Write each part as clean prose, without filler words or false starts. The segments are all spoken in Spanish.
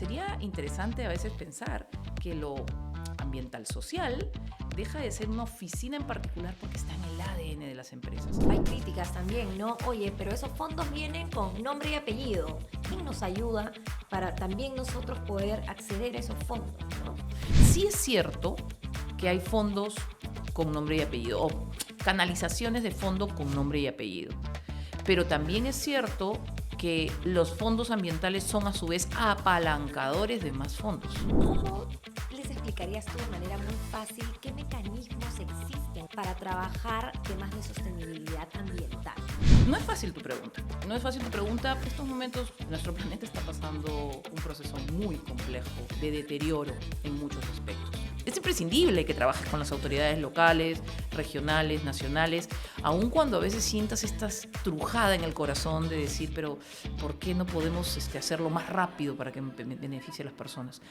sería interesante a veces pensar que lo ambiental social deja de ser una oficina en particular porque está en el ADN de las empresas. Hay críticas también, ¿no? Oye, pero esos fondos vienen con nombre y apellido. ¿Quién nos ayuda para también nosotros poder acceder a esos fondos, ¿no? Sí es cierto que hay fondos con nombre y apellido, o canalizaciones de fondo con nombre y apellido, pero también es cierto que los fondos ambientales son a su vez apalancadores de más fondos. ¿Cómo les explicarías tú de manera muy fácil qué mecanismos existen para trabajar temas de sostenibilidad ambiental? No es fácil tu pregunta. No es fácil tu pregunta. En estos momentos nuestro planeta está pasando un proceso muy complejo de deterioro en muchos aspectos. Es imprescindible que trabajes con las autoridades locales, regionales, nacionales, aun cuando a veces sientas esta trujada en el corazón de decir, pero ¿por qué no podemos hacerlo más rápido para que beneficie a las personas?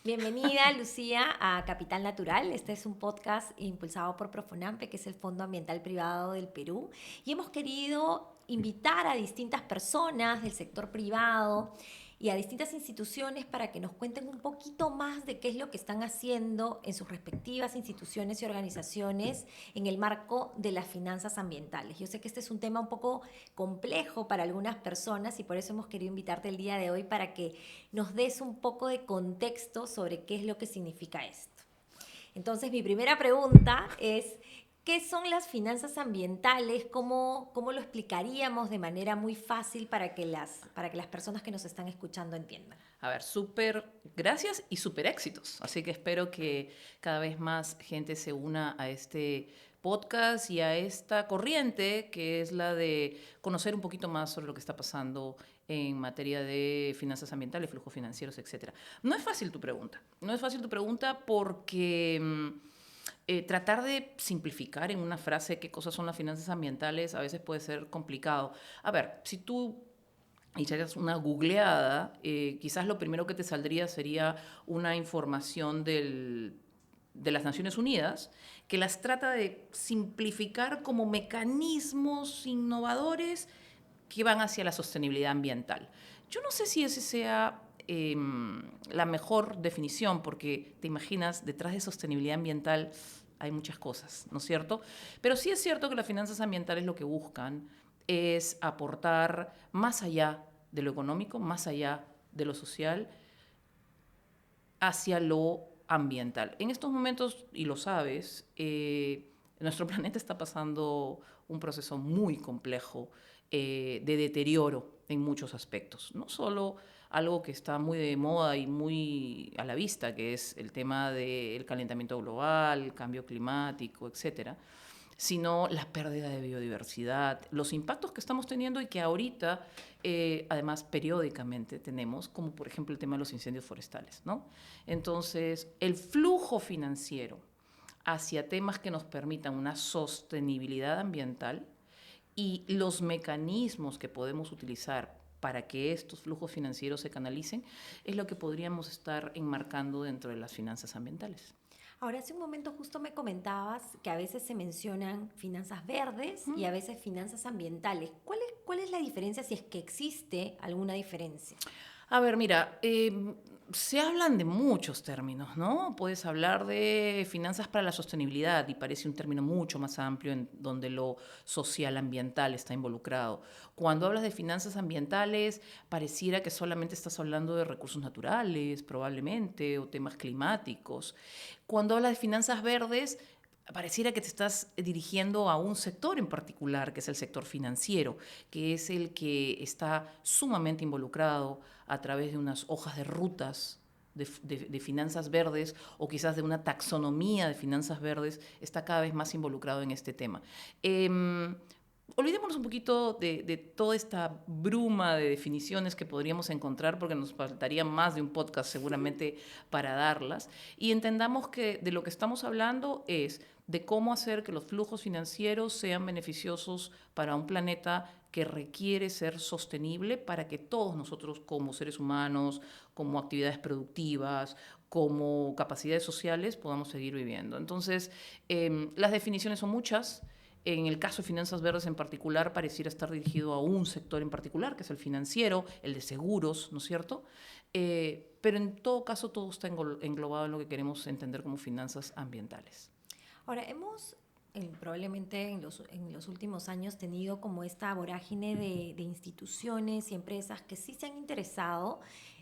Bienvenida, Lucía, a Capital Natural. Este es un podcast impulsado por Profonampe, que es el Fondo Ambiental Privado del Perú. Y hemos querido invitar a distintas personas del sector privado y a distintas instituciones para que nos cuenten un poquito más de qué es lo que están haciendo en sus respectivas instituciones y organizaciones en el marco de las finanzas ambientales. Yo sé que este es un tema un poco complejo para algunas personas y por eso hemos querido invitarte el día de hoy para que nos des un poco de contexto sobre qué es lo que significa esto. Entonces, mi primera pregunta es, ¿qué son las finanzas ambientales? ¿Cómo lo explicaríamos de manera muy fácil para que las personas que nos están escuchando entiendan? A ver, súper gracias y súper éxitos. Así que espero que cada vez más gente se una a este podcast y a esta corriente que es la de conocer un poquito más sobre lo que está pasando en materia de finanzas ambientales, flujos financieros, etc. No es fácil tu pregunta. No es fácil tu pregunta porque tratar de simplificar en una frase qué cosas son las finanzas ambientales a veces puede ser complicado. A ver, si tú hicieras una googleada, quizás lo primero que te saldría sería una información de las Naciones Unidas que las trata de simplificar como mecanismos innovadores que van hacia la sostenibilidad ambiental. Yo no sé si ese sea la mejor definición, porque te imaginas, detrás de sostenibilidad ambiental hay muchas cosas, ¿no es cierto? Pero sí es cierto que las finanzas ambientales lo que buscan es aportar más allá de lo económico, más allá de lo social, hacia lo ambiental. En estos momentos, y lo sabes, nuestro planeta está pasando un proceso muy complejo de deterioro en muchos aspectos. No solo algo que está muy de moda y muy a la vista, que es el tema del calentamiento global, el cambio climático, etcétera, sino la pérdida de biodiversidad, los impactos que estamos teniendo y que ahorita, además, periódicamente tenemos, como por ejemplo el tema de los incendios forestales, ¿no? Entonces, el flujo financiero hacia temas que nos permitan una sostenibilidad ambiental y los mecanismos que podemos utilizar para que estos flujos financieros se canalicen es lo que podríamos estar enmarcando dentro de las finanzas ambientales. Ahora, hace un momento justo me comentabas que a veces se mencionan finanzas verdes y a veces finanzas ambientales. ¿Cuál es la diferencia, si es que existe alguna diferencia? A ver, mira, se hablan de muchos términos, ¿no? Puedes hablar de finanzas para la sostenibilidad y parece un término mucho más amplio en donde lo social ambiental está involucrado. Cuando hablas de finanzas ambientales, pareciera que solamente estás hablando de recursos naturales, probablemente, o temas climáticos. Cuando hablas de finanzas verdes, pareciera que te estás dirigiendo a un sector en particular, que es el sector financiero, que es el que está sumamente involucrado a través de unas hojas de rutas de finanzas verdes o quizás de una taxonomía de finanzas verdes, está cada vez más involucrado en este tema. Olvidémonos un poquito de toda esta bruma de definiciones que podríamos encontrar, porque nos faltaría más de un podcast seguramente para darlas, y entendamos que de lo que estamos hablando es de cómo hacer que los flujos financieros sean beneficiosos para un planeta que requiere ser sostenible para que todos nosotros como seres humanos, como actividades productivas, como capacidades sociales podamos seguir viviendo. Entonces, las definiciones son muchas. En el caso de finanzas verdes en particular, pareciera estar dirigido a un sector en particular, que es el financiero, el de seguros, ¿no es cierto? Pero en todo caso, todo está englobado en lo que queremos entender como finanzas ambientales. Ahora, hemos probablemente en los últimos años tenido como esta vorágine de instituciones y empresas que sí se han interesado,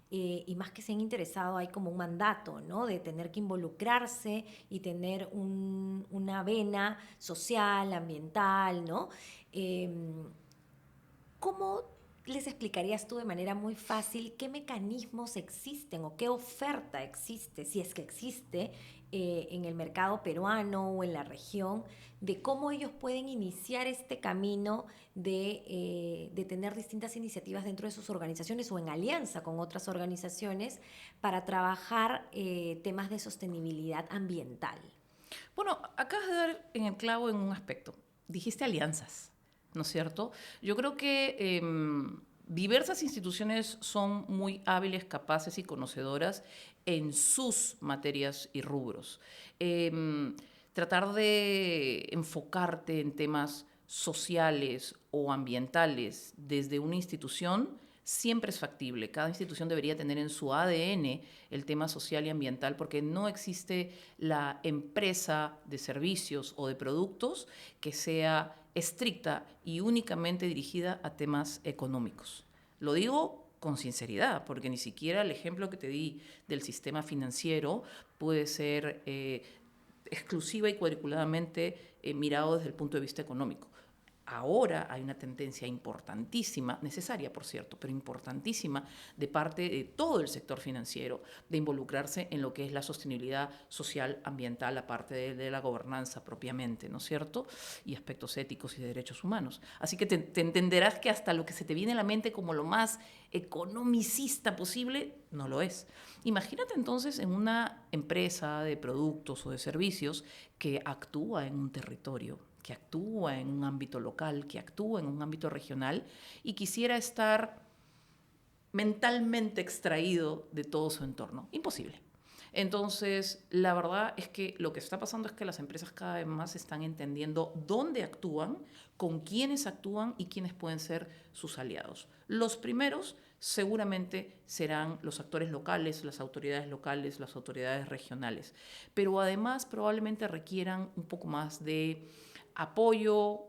y más que se han interesado, hay como un mandato, ¿no? De tener que involucrarse y tener una vena social, ambiental, ¿no? ¿Cómo les explicarías tú de manera muy fácil qué mecanismos existen o qué oferta existe, si es que existe, en el mercado peruano o en la región, de cómo ellos pueden iniciar este camino de tener distintas iniciativas dentro de sus organizaciones o en alianza con otras organizaciones para trabajar temas de sostenibilidad ambiental? Bueno, acabas de dar en el clavo en un aspecto. Dijiste alianzas, ¿no es cierto? Yo creo que diversas instituciones son muy hábiles, capaces y conocedoras en sus materias y rubros. Tratar de enfocarte en temas sociales o ambientales desde una institución siempre es factible. Cada institución debería tener en su ADN el tema social y ambiental porque no existe la empresa de servicios o de productos que sea estricta y únicamente dirigida a temas económicos. Lo digo con sinceridad, porque ni siquiera el ejemplo que te di del sistema financiero puede ser exclusiva y cuadriculadamente mirado desde el punto de vista económico. Ahora hay una tendencia importantísima, necesaria por cierto, pero importantísima de parte de todo el sector financiero de involucrarse en lo que es la sostenibilidad social, ambiental, aparte de la gobernanza propiamente, ¿no es cierto? Y aspectos éticos y de derechos humanos. Así que te entenderás que hasta lo que se te viene a la mente como lo más economicista posible, no lo es. Imagínate entonces en una empresa de productos o de servicios que actúa en un territorio, que actúa en un ámbito local, que actúa en un ámbito regional y quisiera estar mentalmente extraído de todo su entorno. Imposible. Entonces, la verdad es que lo que está pasando es que las empresas cada vez más están entendiendo dónde actúan, con quiénes actúan y quiénes pueden ser sus aliados. Los primeros seguramente serán los actores locales, las autoridades regionales, pero además probablemente requieran un poco más de apoyo,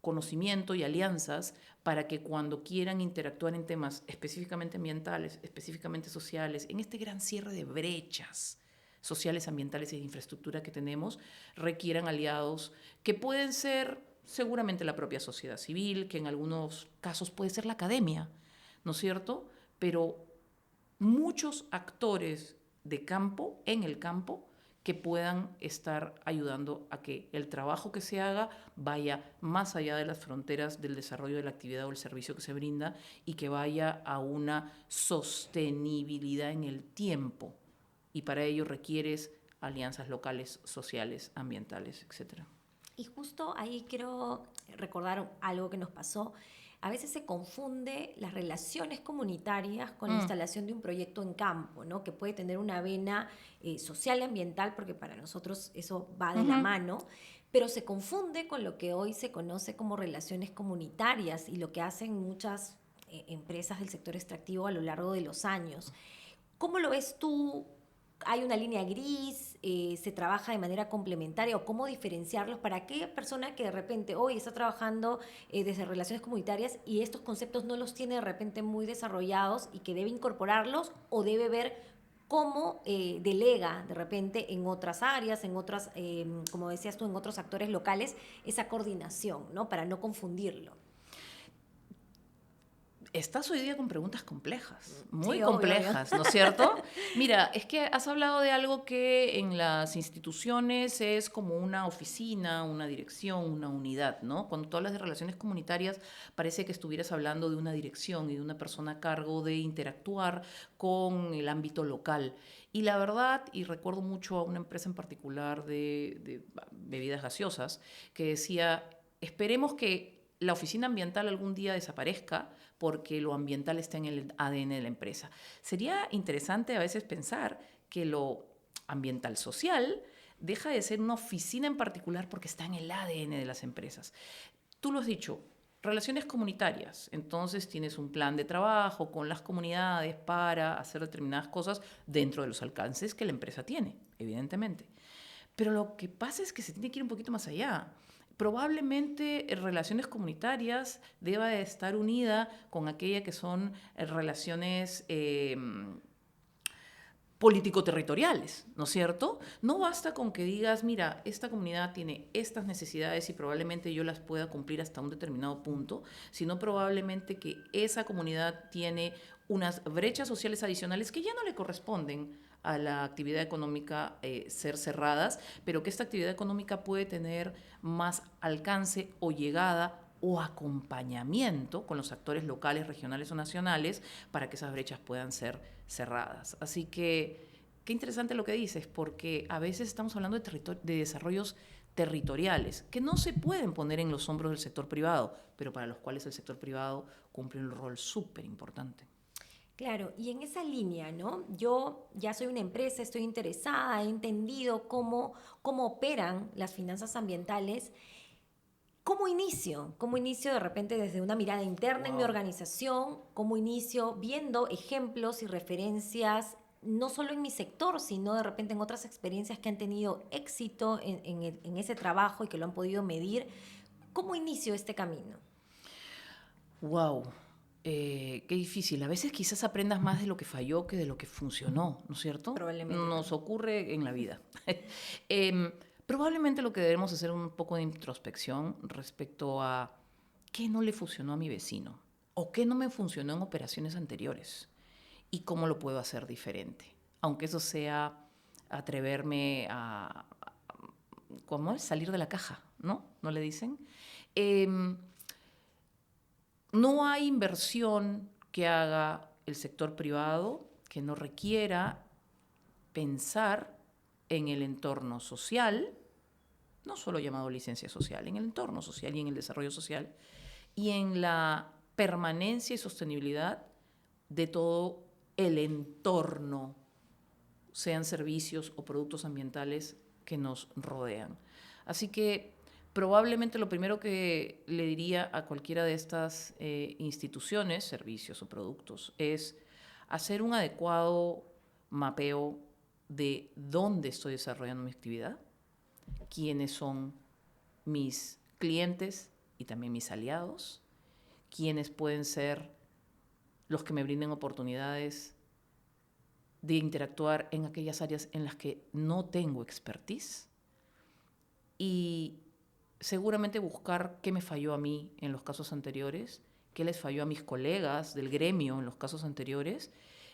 conocimiento y alianzas para que cuando quieran interactuar en temas específicamente ambientales, específicamente sociales, en este gran cierre de brechas sociales, ambientales y de infraestructura que tenemos, requieran aliados que pueden ser seguramente la propia sociedad civil, que en algunos casos puede ser la academia, ¿no es cierto? Pero muchos actores de campo, en el campo, que puedan estar ayudando a que el trabajo que se haga vaya más allá de las fronteras del desarrollo de la actividad o el servicio que se brinda y que vaya a una sostenibilidad en el tiempo. Y para ello requieres alianzas locales, sociales, ambientales, etc. Y justo ahí quiero recordar algo que nos pasó. A veces se confunde las relaciones comunitarias con la instalación de un proyecto en campo, ¿no? Que puede tener una vena social y ambiental, porque para nosotros eso va de la mano, pero se confunde con lo que hoy se conoce como relaciones comunitarias y lo que hacen muchas empresas del sector extractivo a lo largo de los años. ¿Cómo lo ves tú? ¿Hay una línea gris? ¿Se trabaja de manera complementaria? ¿O cómo diferenciarlos para aquella persona que de repente hoy está trabajando desde relaciones comunitarias y estos conceptos no los tiene de repente muy desarrollados y que debe incorporarlos o debe ver cómo delega de repente en otras áreas, en otras, como decías tú, en otros actores locales, esa coordinación, ¿no? Para no confundirlo? Estás hoy día con preguntas complejas, muy Sí, obvio, obvio. complejas, ¿no es cierto? Mira, es que has hablado de algo que en las instituciones es como una oficina, una dirección, una unidad, ¿no? Cuando tú hablas de relaciones comunitarias, parece que estuvieras hablando de una dirección y de una persona a cargo de interactuar con el ámbito local. Y la verdad, y recuerdo mucho a una empresa en particular de bebidas gaseosas, que decía, esperemos que la oficina ambiental algún día desaparezca porque lo ambiental está en el ADN de la empresa. Sería interesante a veces pensar que lo ambiental social deja de ser una oficina en particular porque está en el ADN de las empresas. Tú lo has dicho, relaciones comunitarias. Entonces tienes un plan de trabajo con las comunidades para hacer determinadas cosas dentro de los alcances que la empresa tiene, evidentemente. Pero lo que pasa es que se tiene que ir un poquito más allá. Probablemente relaciones comunitarias deba de estar unida con aquella que son relaciones político-territoriales, ¿no es cierto? No basta con que digas, mira, esta comunidad tiene estas necesidades y probablemente yo las pueda cumplir hasta un determinado punto, sino probablemente que esa comunidad tiene unas brechas sociales adicionales que ya no le corresponden a la actividad económica ser cerradas, pero que esta actividad económica puede tener más alcance o llegada o acompañamiento con los actores locales, regionales o nacionales para que esas brechas puedan ser cerradas. Así que qué interesante lo que dices, porque a veces estamos hablando de desarrollos territoriales que no se pueden poner en los hombros del sector privado, pero para los cuales el sector privado cumple un rol súper importante. Claro, y en esa línea, ¿no? Yo ya soy una empresa, estoy interesada, he entendido cómo operan las finanzas ambientales. ¿Cómo inicio? ¿Cómo inicio de repente desde una mirada interna en mi Wow. organización? ¿Cómo inicio viendo ejemplos y referencias, no solo en mi sector, sino de repente en otras experiencias que han tenido éxito en ese trabajo y que lo han podido medir? ¿Cómo inicio este camino? Wow. Qué difícil. A veces quizás aprendas más de lo que falló que de lo que funcionó, ¿no es cierto? Probablemente Nos también. ocurre en la vida. Em, Probablemente lo que debemos hacer es un poco de introspección respecto a qué no le funcionó a mi vecino o qué no me funcionó en operaciones anteriores y cómo lo puedo hacer diferente. Aunque eso sea atreverme a ¿cómo es? Salir de la caja, ¿no? ¿No le dicen? Em, no hay inversión que haga el sector privado que no requiera pensar en el entorno social, no solo llamado licencia social, en el entorno social y en el desarrollo social, y en la permanencia y sostenibilidad de todo el entorno, sean servicios o productos ambientales que nos rodean. Así que probablemente lo primero que le diría a cualquiera de estas instituciones, servicios o productos, es hacer un adecuado mapeo de dónde estoy desarrollando mi actividad, quiénes son mis clientes y también mis aliados, quiénes pueden ser los que me brinden oportunidades de interactuar en aquellas áreas en las que no tengo expertise y seguramente buscar qué me falló a mí en los casos anteriores, qué les falló a mis colegas del gremio en los casos anteriores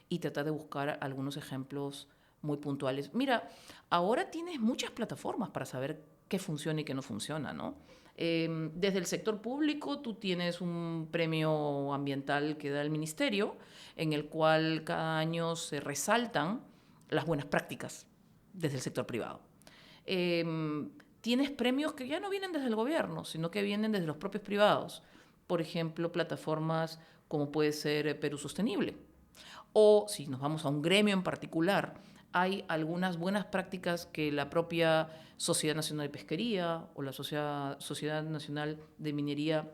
y tratar de buscar algunos ejemplos muy puntuales. Mira, ahora tienes muchas plataformas para saber qué funciona y qué no funciona, ¿no? Desde el sector público tú tienes un premio ambiental que da el ministerio, en el cual cada año se resaltan las buenas prácticas desde el sector privado. Tienes premios que ya no vienen desde el gobierno, sino que vienen desde los propios privados. Por ejemplo, plataformas como puede ser Perú Sostenible. O si nos vamos a un gremio en particular, hay algunas buenas prácticas que la propia Sociedad Nacional de Pesquería o la Sociedad Nacional de Minería,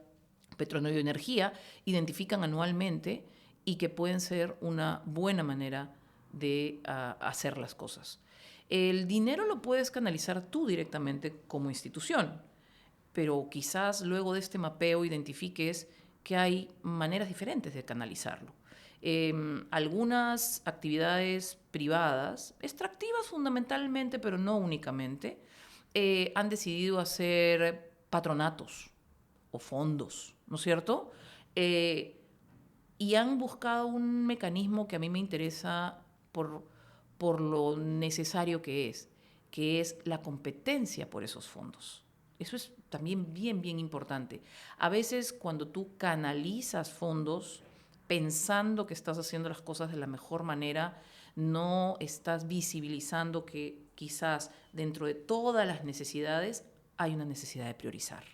Petróleo y Energía identifican anualmente y que pueden ser una buena manera de hacer las cosas. El dinero lo puedes canalizar tú directamente como institución, pero quizás luego de este mapeo identifiques que hay maneras diferentes de canalizarlo. Algunas actividades privadas, extractivas fundamentalmente, pero no únicamente, han decidido hacer patronatos o fondos, ¿no es cierto? Y han buscado un mecanismo que a mí me interesa por lo necesario que es la competencia por esos fondos. Eso es también bien, bien importante. A veces cuando tú canalizas fondos pensando que estás haciendo las cosas de la mejor manera, no estás visibilizando que quizás dentro de todas las necesidades hay una necesidad de priorizar.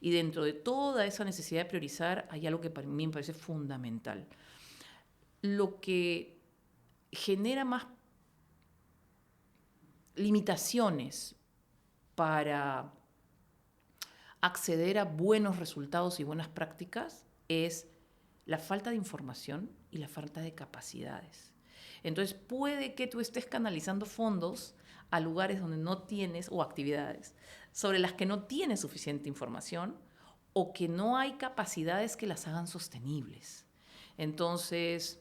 Y dentro de toda esa necesidad de priorizar hay algo que para mí me parece fundamental. Lo que genera más limitaciones para acceder a buenos resultados y buenas prácticas es la falta de información y la falta de capacidades. Entonces puede que tú estés canalizando fondos a lugares donde no tienes, o actividades sobre las que no tienes suficiente información o que no hay capacidades que las hagan sostenibles. Entonces,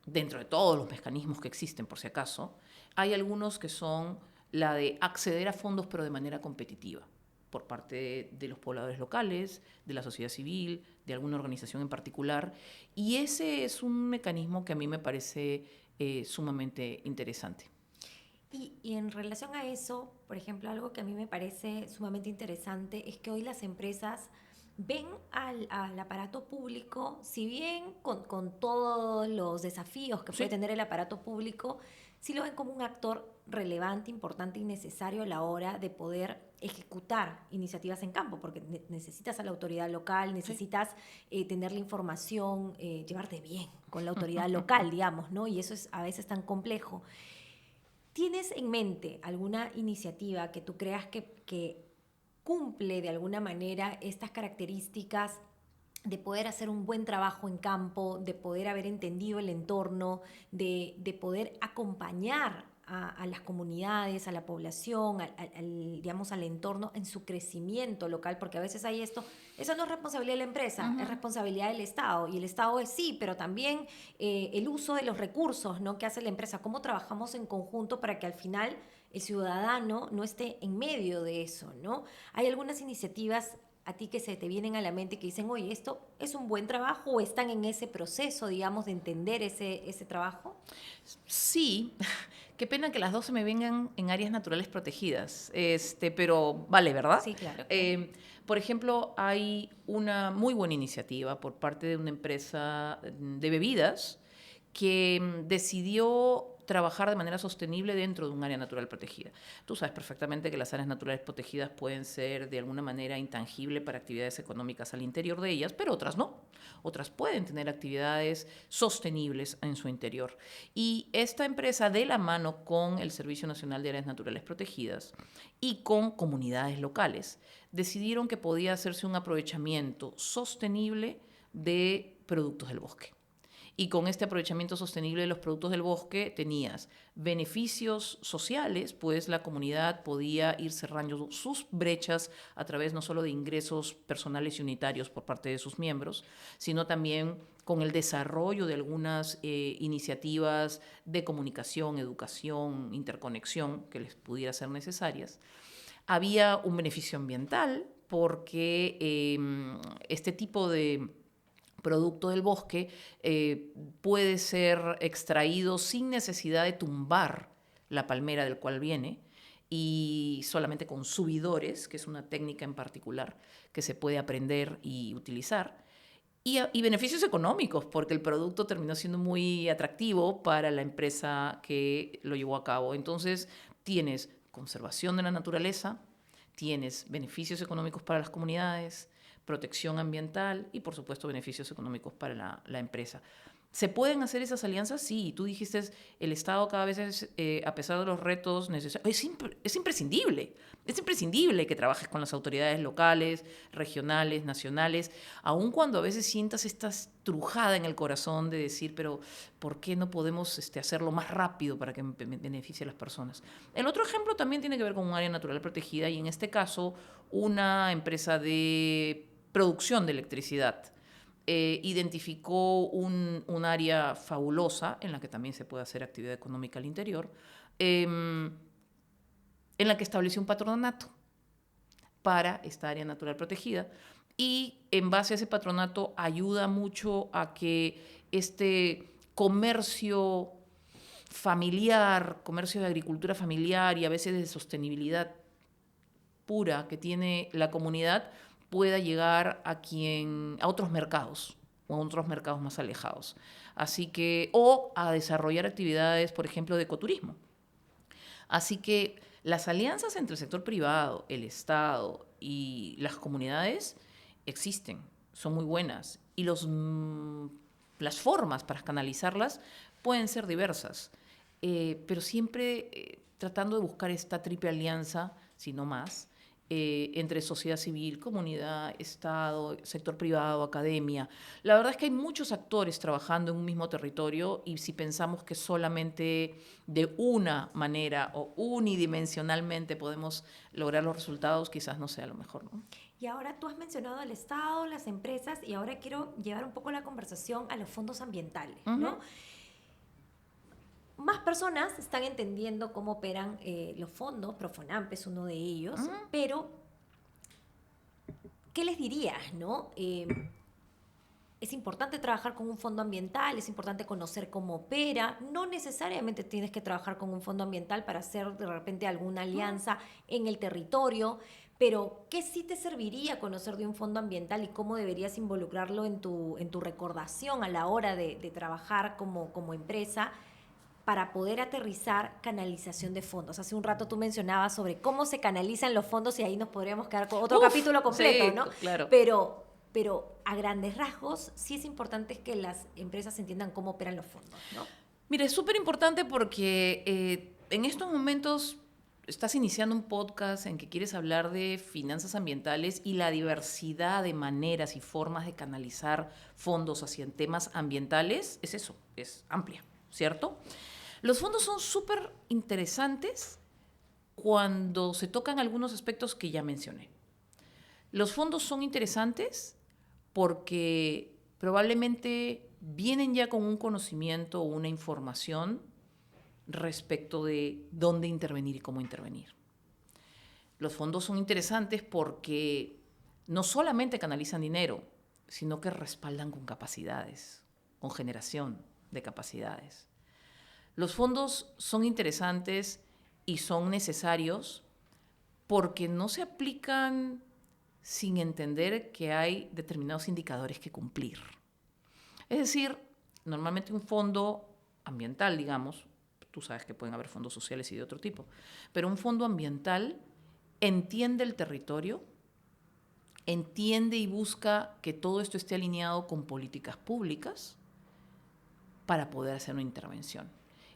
dentro de todos los mecanismos que existen, por si acaso, hay algunos que son la de acceder a fondos pero de manera competitiva por parte de los pobladores locales, de la sociedad civil, de alguna organización en particular. Y ese es un mecanismo que a mí me parece sumamente interesante. Y en relación a eso, por ejemplo, algo que a mí me parece sumamente interesante es que hoy las empresas ven al aparato público, si bien con todos los desafíos que puede Sí. tener el aparato público, sí lo ven como un actor relevante, importante y necesario a la hora de poder ejecutar iniciativas en campo, porque necesitas a la autoridad local, Sí. necesitas tener la información, llevarte bien con la autoridad local, digamos, ¿no? Y eso es a veces tan complejo. ¿Tienes en mente alguna iniciativa que tú creas que cumple de alguna manera estas características de poder hacer un buen trabajo en campo, de poder haber entendido el entorno, de poder acompañar a las comunidades, a la población, digamos, al entorno en su crecimiento local? Porque a veces hay esto, eso no es responsabilidad de la empresa, es responsabilidad del Estado, y el Estado es sí, pero también el uso de los recursos, ¿no?, que hace la empresa, cómo trabajamos en conjunto para que al final el ciudadano no esté en medio de eso, ¿no? Hay algunas iniciativas a ti que se te vienen a la mente que dicen, oye, ¿esto es un buen trabajo o están en ese proceso, digamos, de entender ese trabajo? Sí, qué pena que las dos se me vengan en áreas naturales protegidas, pero vale, ¿verdad? Sí, claro, claro. Por ejemplo, hay una muy buena iniciativa por parte de una empresa de bebidas que decidió trabajar de manera sostenible dentro de un área natural protegida. Tú sabes perfectamente que las áreas naturales protegidas pueden ser de alguna manera intangible para actividades económicas al interior de ellas, pero otras no. Otras pueden tener actividades sostenibles en su interior. Y esta empresa, de la mano con el Servicio Nacional de Áreas Naturales Protegidas y con comunidades locales, decidieron que podía hacerse un aprovechamiento sostenible de productos del bosque. Y con este aprovechamiento sostenible de los productos del bosque tenías beneficios sociales, pues la comunidad podía ir cerrando sus brechas a través no solo de ingresos personales y unitarios por parte de sus miembros, sino también con el desarrollo de algunas iniciativas de comunicación, educación, interconexión que les pudiera ser necesarias. Había un beneficio ambiental porque este tipo de producto del bosque puede ser extraído sin necesidad de tumbar la palmera del cual viene y solamente con subidores, que es una técnica en particular que se puede aprender y utilizar. Y beneficios económicos, porque el producto terminó siendo muy atractivo para la empresa que lo llevó a cabo. Entonces, tienes conservación de la naturaleza, tienes beneficios económicos para las comunidades, protección ambiental y, por supuesto, beneficios económicos para la empresa. ¿Se pueden hacer esas alianzas? Sí. Tú dijiste, el Estado cada vez es, a pesar de los retos necesarios, es imprescindible. Es imprescindible que trabajes con las autoridades locales, regionales, nacionales, aun cuando a veces sientas esta trujada en el corazón de decir, pero ¿por qué no podemos hacerlo más rápido para que beneficie a las personas? El otro ejemplo también tiene que ver con un área natural protegida y en este caso una empresa de producción de electricidad identificó un área fabulosa en la que también se puede hacer actividad económica al interior, en la que estableció un patronato para esta área natural protegida y en base a ese patronato ayuda mucho a que este comercio familiar, comercio de agricultura familiar y a veces de sostenibilidad pura que tiene la comunidad pueda llegar a otros mercados o a otros mercados más alejados. Así que, o a desarrollar actividades, por ejemplo, de ecoturismo. Así que las alianzas entre el sector privado, el Estado y las comunidades existen, son muy buenas. Y las formas para canalizarlas pueden ser diversas, pero siempre tratando de buscar esta triple alianza, si no más, entre sociedad civil, comunidad, Estado, sector privado, academia. La verdad es que hay muchos actores trabajando en un mismo territorio y si pensamos que solamente de una manera o unidimensionalmente podemos lograr los resultados, quizás no sea lo mejor, ¿no? Y ahora tú has mencionado al Estado, las empresas, y ahora quiero llevar un poco la conversación a los fondos ambientales, ¿no? Más personas están entendiendo cómo operan los fondos, Profonampe es uno de ellos, pero ¿qué les dirías, no? Es importante trabajar con un fondo ambiental, es importante conocer cómo opera. No necesariamente tienes que trabajar con un fondo ambiental para hacer de repente alguna alianza en el territorio, pero ¿qué sí te serviría conocer de un fondo ambiental y cómo deberías involucrarlo en tu recordación a la hora de trabajar como empresa para poder aterrizar canalización de fondos? Hace un rato tú mencionabas sobre cómo se canalizan los fondos y ahí nos podríamos quedar con otro capítulo completo, sí, ¿no? Claro. Pero a grandes rasgos sí es importante que las empresas entiendan cómo operan los fondos, ¿no? Mire, es súper importante porque en estos momentos estás iniciando un podcast en que quieres hablar de finanzas ambientales y la diversidad de maneras y formas de canalizar fondos hacia temas ambientales. Es eso, es amplia, ¿cierto? Los fondos son súper interesantes cuando se tocan algunos aspectos que ya mencioné. Los fondos son interesantes porque probablemente vienen ya con un conocimiento o una información respecto de dónde intervenir y cómo intervenir. Los fondos son interesantes porque no solamente canalizan dinero, sino que respaldan con capacidades, con generación de capacidades. Los fondos son interesantes y son necesarios porque no se aplican sin entender que hay determinados indicadores que cumplir. Es decir, normalmente un fondo ambiental, digamos, tú sabes que pueden haber fondos sociales y de otro tipo, pero un fondo ambiental entiende el territorio, entiende y busca que todo esto esté alineado con políticas públicas para poder hacer una intervención.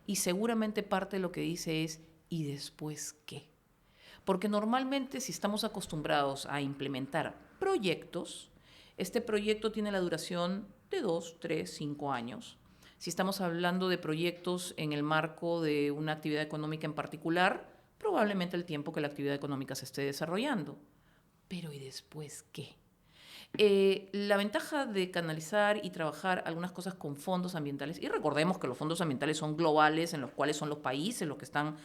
Y seguramente parte de lo que dice es, ¿y después qué? Porque normalmente si estamos acostumbrados a implementar proyectos, este proyecto tiene la duración de 2, 3, 5 años. Si estamos hablando de proyectos en el marco de una actividad económica en particular, probablemente el tiempo que la actividad económica se esté desarrollando. Pero ¿y después qué? La ventaja de canalizar y trabajar algunas cosas con fondos ambientales, y recordemos que los fondos ambientales son globales, en los cuales son los países los que están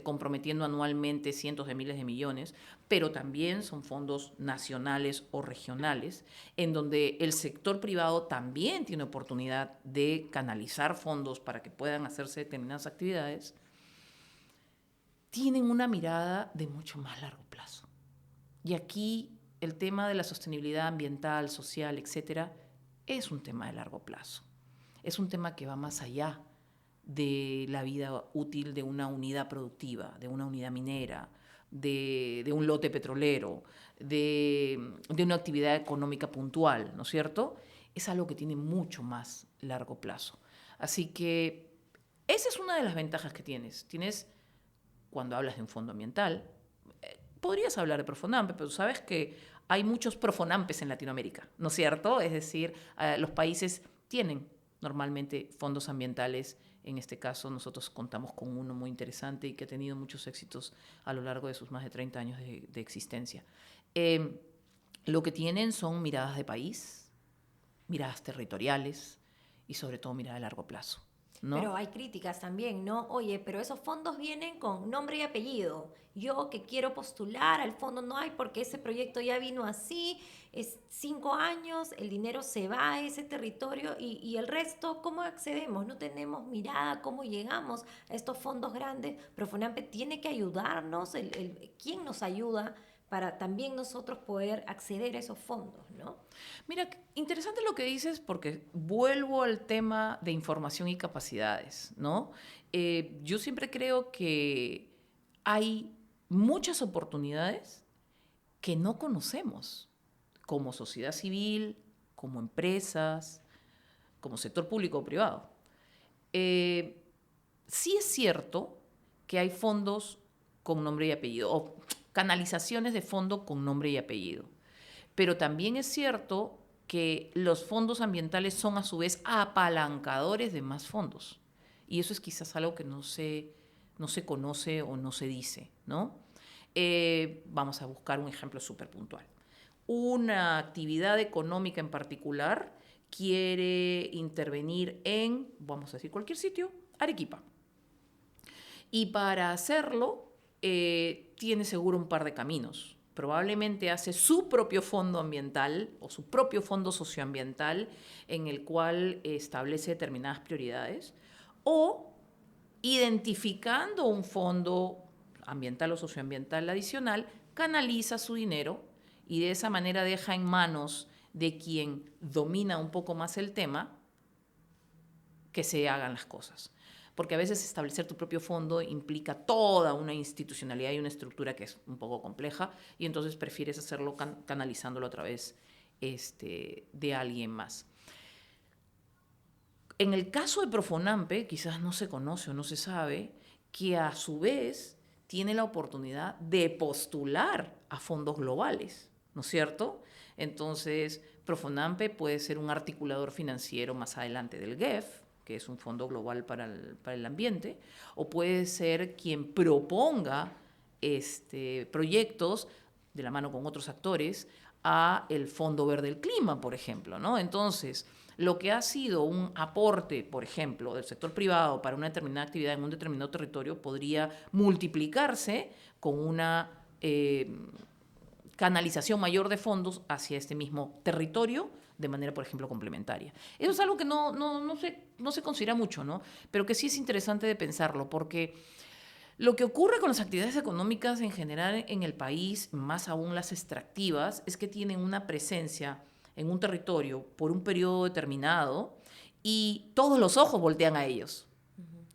comprometiendo anualmente cientos de miles de millones, pero también son fondos nacionales o regionales, en donde el sector privado también tiene oportunidad de canalizar fondos para que puedan hacerse determinadas actividades, tienen una mirada de mucho más largo plazo. Y aquí el tema de la sostenibilidad ambiental, social, etcétera, es un tema de largo plazo. Es un tema que va más allá de la vida útil de una unidad productiva, de una unidad minera, de un lote petrolero, de una actividad económica puntual, ¿no es cierto? Es algo que tiene mucho más largo plazo. Así que esa es una de las ventajas que tienes. Tienes, cuando hablas de un fondo ambiental, podrías hablar de Profonampe, pero sabes que hay muchos Profonampes en Latinoamérica, ¿no es cierto? Es decir, los países tienen normalmente fondos ambientales. En este caso, nosotros contamos con uno muy interesante y que ha tenido muchos éxitos a lo largo de sus más de 30 años de existencia. Lo que tienen son miradas de país, miradas territoriales y sobre todo mirada a largo plazo, ¿no? Pero hay críticas también, ¿no? Oye, pero esos fondos vienen con nombre y apellido. Yo que quiero postular al fondo no hay porque ese proyecto ya vino así, es 5 años, el dinero se va a ese territorio y el resto, ¿cómo accedemos? No tenemos mirada, ¿cómo llegamos a estos fondos grandes? Profonampe tiene que ayudarnos, ¿quién nos ayuda para también nosotros poder acceder a esos fondos, ¿no? Mira, interesante lo que dices porque vuelvo al tema de información y capacidades, ¿no? Yo siempre creo que hay muchas oportunidades que no conocemos como sociedad civil, como empresas, como sector público o privado. Sí es cierto que hay fondos con nombre y apellido, o canalizaciones de fondo con nombre y apellido, pero también es cierto que los fondos ambientales son a su vez apalancadores de más fondos. Y eso es quizás algo que no se conoce o no se dice, ¿no? Vamos a buscar un ejemplo súper puntual. Una actividad económica en particular quiere intervenir en, vamos a decir cualquier sitio, Arequipa. Y para hacerlo, tiene seguro un par de caminos. Probablemente hace su propio fondo ambiental o su propio fondo socioambiental en el cual establece determinadas prioridades, o identificando un fondo ambiental o socioambiental adicional, canaliza su dinero y de esa manera deja en manos de quien domina un poco más el tema que se hagan las cosas. Porque a veces establecer tu propio fondo implica toda una institucionalidad y una estructura que es un poco compleja, y entonces prefieres hacerlo canalizándolo a través de alguien más. En el caso de Profonampe, quizás no se conoce o no se sabe que a su vez tiene la oportunidad de postular a fondos globales, ¿no es cierto? Entonces, Profonampe puede ser un articulador financiero más adelante del GEF, que es un fondo global para el ambiente, o puede ser quien proponga proyectos de la mano con otros actores a el Fondo Verde del Clima, por ejemplo, ¿no? Entonces, lo que ha sido un aporte, por ejemplo, del sector privado para una determinada actividad en un determinado territorio podría multiplicarse con una canalización mayor de fondos hacia este mismo territorio de manera, por ejemplo, complementaria. Eso es algo que no se considera mucho, ¿no? Pero que sí es interesante de pensarlo, porque lo que ocurre con las actividades económicas en general en el país, más aún las extractivas, es que tienen una presencia en un territorio por un periodo determinado y todos los ojos voltean a ellos.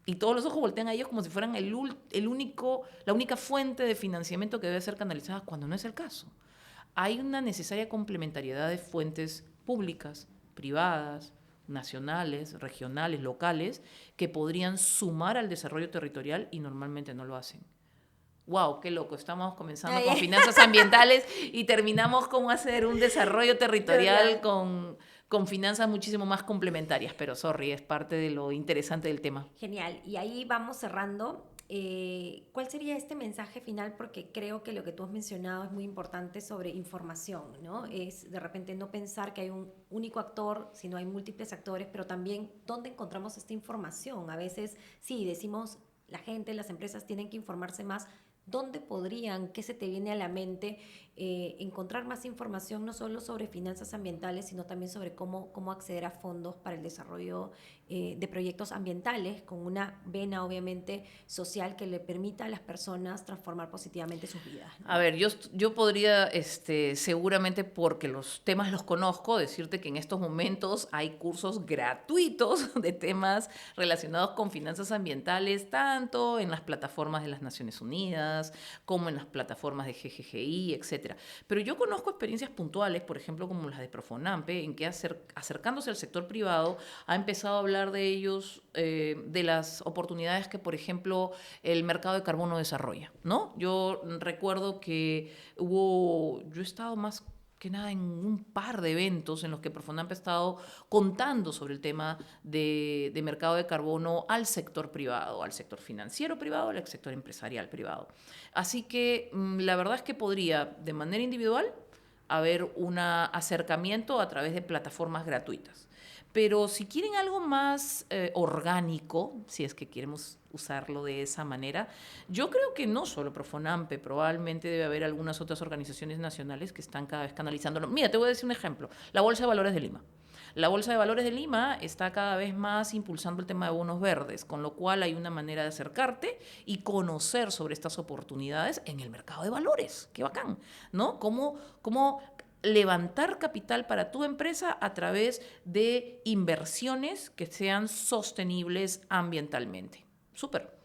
Y todos los ojos voltean a ellos como si fueran la única fuente de financiamiento que debe ser canalizada, cuando no es el caso. Hay una necesaria complementariedad de fuentes públicas, privadas, nacionales, regionales, locales, que podrían sumar al desarrollo territorial y normalmente no lo hacen. ¡Wow! ¡Qué loco! Estamos comenzando con finanzas ambientales y terminamos con hacer un desarrollo territorial con finanzas muchísimo más complementarias. Pero, sorry, es parte de lo interesante del tema. Genial. Y ahí vamos cerrando. ¿Cuál sería este mensaje final? Porque creo que lo que tú has mencionado es muy importante sobre información, ¿no? Es de repente no pensar que hay un único actor, sino hay múltiples actores, pero también dónde encontramos esta información. A veces, sí, decimos, la gente, las empresas tienen que informarse más. ¿Dónde podrían, qué se te viene a la mente, encontrar más información no solo sobre finanzas ambientales, sino también sobre cómo acceder a fondos para el desarrollo de proyectos ambientales con una vena obviamente social que le permita a las personas transformar positivamente sus vidas, ¿no? A ver, yo podría, seguramente porque los temas los conozco, decirte que en estos momentos hay cursos gratuitos de temas relacionados con finanzas ambientales, tanto en las plataformas de las Naciones Unidas como en las plataformas de GGGI, etc. Pero yo conozco experiencias puntuales, por ejemplo, como las de Profonampe, en que acercándose al sector privado ha empezado a hablar de ellos, de las oportunidades que, por ejemplo, el mercado de carbono desarrolla, ¿no? Yo recuerdo que yo he estado más que nada en un par de eventos en los que Profonampe ha estado contando sobre el tema de mercado de carbono al sector privado, al sector financiero privado, al sector empresarial privado. Así que la verdad es que podría, de manera individual, haber un acercamiento a través de plataformas gratuitas. Pero si quieren algo más orgánico, si es que queremos usarlo de esa manera, yo creo que no solo Profonampe, probablemente debe haber algunas otras organizaciones nacionales que están cada vez canalizándolo. Mira, te voy a decir un ejemplo, la Bolsa de Valores de Lima. La Bolsa de Valores de Lima está cada vez más impulsando el tema de bonos verdes, con lo cual hay una manera de acercarte y conocer sobre estas oportunidades en el mercado de valores. ¡Qué bacán! ¿No? ¿Cómo levantar capital para tu empresa a través de inversiones que sean sostenibles ambientalmente? Súper.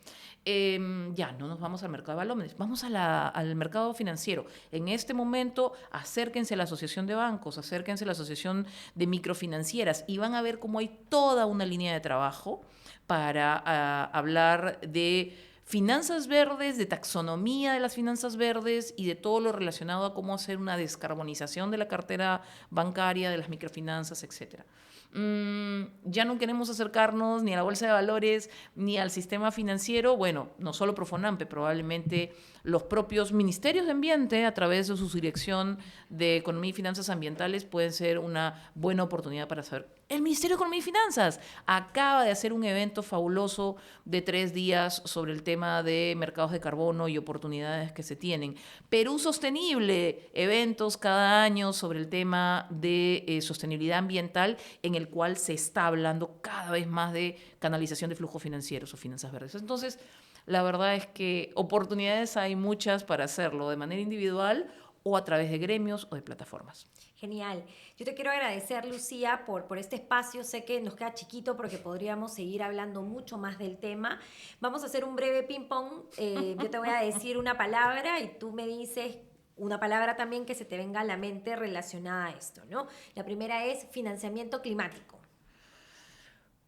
Ya, no nos vamos al mercado de valores, vamos al mercado financiero. En este momento, acérquense a la Asociación de Bancos, acérquense a la Asociación de Microfinancieras y van a ver cómo hay toda una línea de trabajo para hablar de finanzas verdes, de taxonomía de las finanzas verdes y de todo lo relacionado a cómo hacer una descarbonización de la cartera bancaria, de las microfinanzas, etcétera. Ya no queremos acercarnos ni a la bolsa de valores ni al sistema financiero. Bueno, no solo Profonampe, probablemente los propios ministerios de ambiente, a través de su dirección de Economía y Finanzas Ambientales, pueden ser una buena oportunidad para saber. El Ministerio de Economía y Finanzas acaba de hacer un evento fabuloso de 3 días sobre el tema de mercados de carbono y oportunidades que se tienen. Perú Sostenible, eventos cada año sobre el tema de sostenibilidad ambiental, en el cual se está hablando cada vez más de canalización de flujos financieros o finanzas verdes. Entonces, la verdad es que oportunidades hay muchas para hacerlo de manera individual o a través de gremios o de plataformas. Genial. Yo te quiero agradecer, Lucía, por este espacio. Sé que nos queda chiquito porque podríamos seguir hablando mucho más del tema. Vamos a hacer un breve ping-pong. Yo te voy a decir una palabra y tú me dices una palabra también que se te venga a la mente relacionada a esto, ¿no? La primera es financiamiento climático.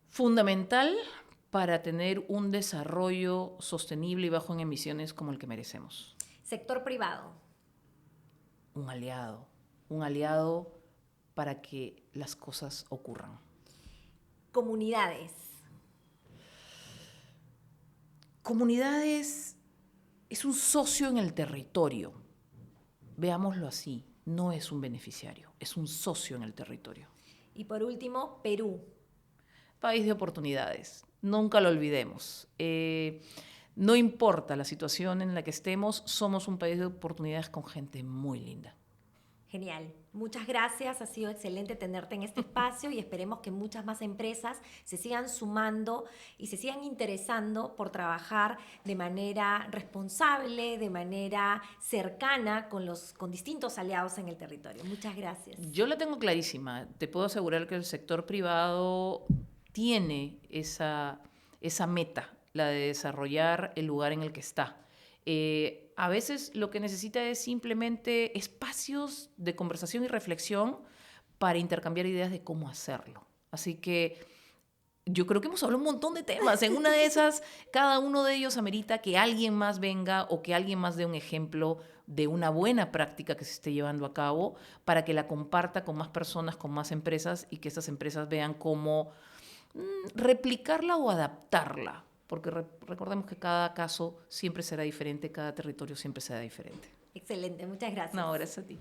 Fundamental para tener un desarrollo sostenible y bajo en emisiones como el que merecemos. Sector privado. Un aliado para que las cosas ocurran. Comunidades. Comunidades es un socio en el territorio. Veámoslo así, no es un beneficiario, es un socio en el territorio. Y por último, Perú. País de oportunidades, nunca lo olvidemos. No importa la situación en la que estemos, somos un país de oportunidades con gente muy linda. Genial. Muchas gracias. Ha sido excelente tenerte en este espacio y esperemos que muchas más empresas se sigan sumando y se sigan interesando por trabajar de manera responsable, de manera cercana con distintos aliados en el territorio. Muchas gracias. Yo la tengo clarísima. Te puedo asegurar que el sector privado tiene esa meta, la de desarrollar el lugar en el que está. A veces lo que necesita es simplemente espacios de conversación y reflexión para intercambiar ideas de cómo hacerlo. Así que yo creo que hemos hablado un montón de temas. En una de esas, cada uno de ellos amerita que alguien más venga o que alguien más dé un ejemplo de una buena práctica que se esté llevando a cabo para que la comparta con más personas, con más empresas y que estas empresas vean cómo replicarla o adaptarla. Porque recordemos que cada caso siempre será diferente, cada territorio siempre será diferente. Excelente, muchas gracias. No, gracias a ti.